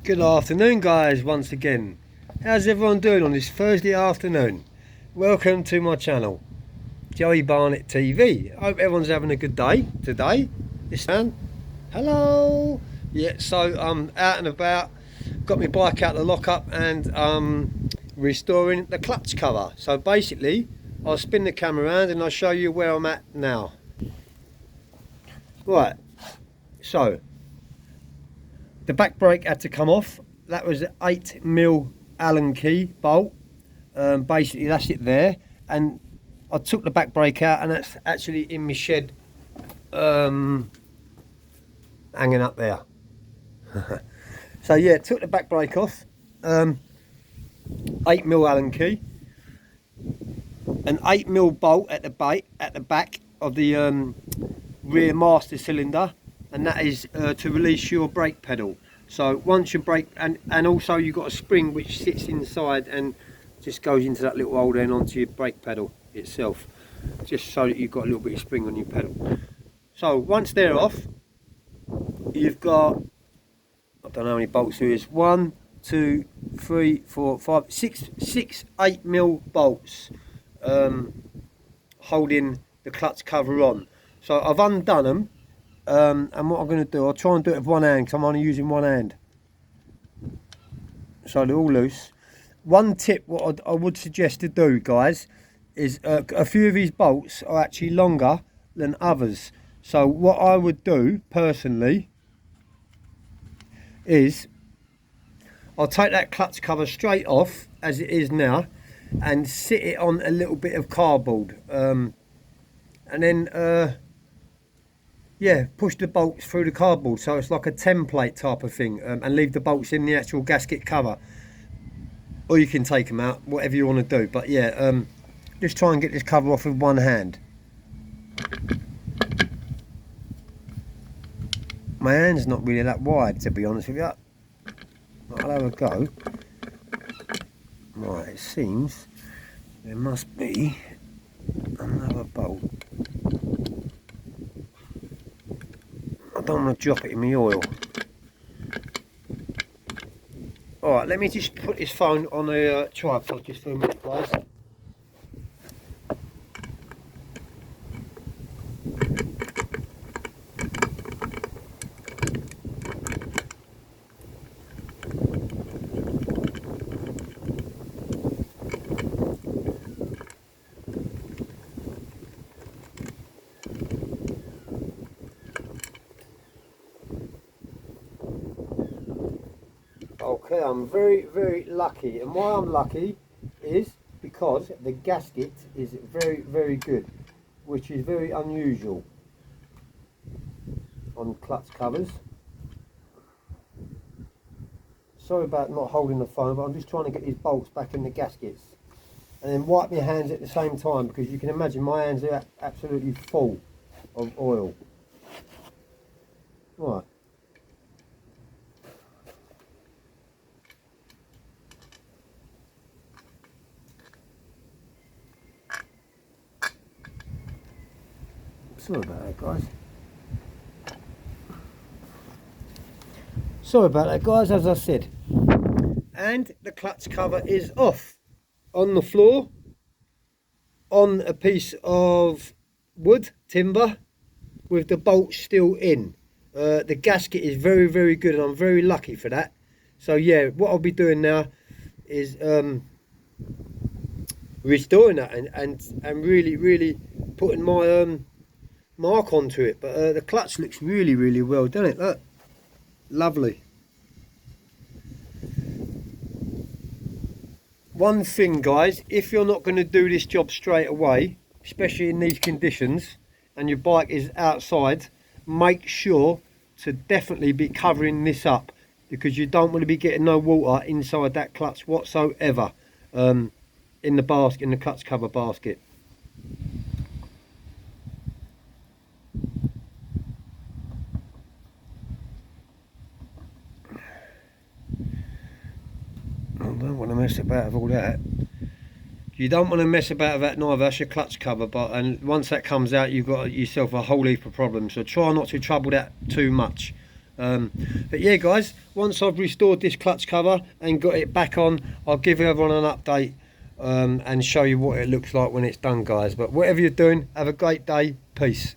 Good afternoon guys, once again. How's everyone doing on this Thursday afternoon? Welcome to my channel, Joey Barnett TV. I hope everyone's having a good day today. This man, hello. Yeah, so I'm out and about, got my bike out the lockup and restoring the clutch cover. So basically, I'll spin the camera around and I'll show you where I'm at now. Right, so the back brake had to come off. That was an 8mm Allen key bolt. Basically that's it there, and I took the back brake out and that's actually in my shed, hanging up there. So yeah, took the back brake off, 8mm Allen key, an 8mm bolt at the back of the rear master cylinder, and that is to release your brake pedal. So once your brake, and also you've got a spring which sits inside and just goes into that little hole then onto your brake pedal itself, just so that you've got a little bit of spring on your pedal. So once they're off, you've got, I don't know how many bolts there is, 1, 2, 3, 4, 5, 6, 8mm bolts holding the clutch cover on. So I've undone them. And what I'm going to do, I'll try and do it with one hand because I'm only using one hand, so they're all loose. One tip what I would suggest to do, guys, is a few of these bolts are actually longer than others. So what I would do personally is I'll take that clutch cover straight off as it is now and sit it on a little bit of cardboard, and then yeah, push the bolts through the cardboard so it's like a template type of thing, and leave the bolts in the actual gasket cover, or you can take them out, whatever you want to do. But yeah, just try and get this cover off with one hand. My hand's not really that wide, to be honest with you. I'll have a go. Right, it seems there must be another bolt. I don't want to drop it in the oil. Alright, let me just put this phone on a tripod just for a minute, guys. Okay, I'm very lucky, and why I'm lucky is because the gasket is very good, which is very unusual on clutch covers. Sorry about not holding the phone, but I'm just trying to get these bolts back in the gaskets and then wipe my hands at the same time, because you can imagine my hands are absolutely full of oil. Right. Sorry about that, guys. Sorry about that, guys, as I said. And the clutch cover is off on the floor, on a piece of wood, timber, with the bolts still in. The gasket is very good, and I'm very lucky for that. So yeah, what I'll be doing now is restoring that and really putting my mark onto it. But the clutch looks really well, doesn't it? Look, lovely. One thing, guys, if you're not going to do this job straight away, especially in these conditions, and your bike is outside, make sure to definitely be covering this up, because you don't want to be getting no water inside that clutch whatsoever, in the basket, in the clutch cover basket. I don't want to mess about with all that. You don't want to mess about with that neither. That's your clutch cover, and once that comes out, you've got yourself a whole heap of problems. So try not to trouble that too much. But yeah guys, once I've restored this clutch cover and got it back on, I'll give everyone an update and show you what it looks like when it's done guys. But whatever you're doing, have a great day. Peace.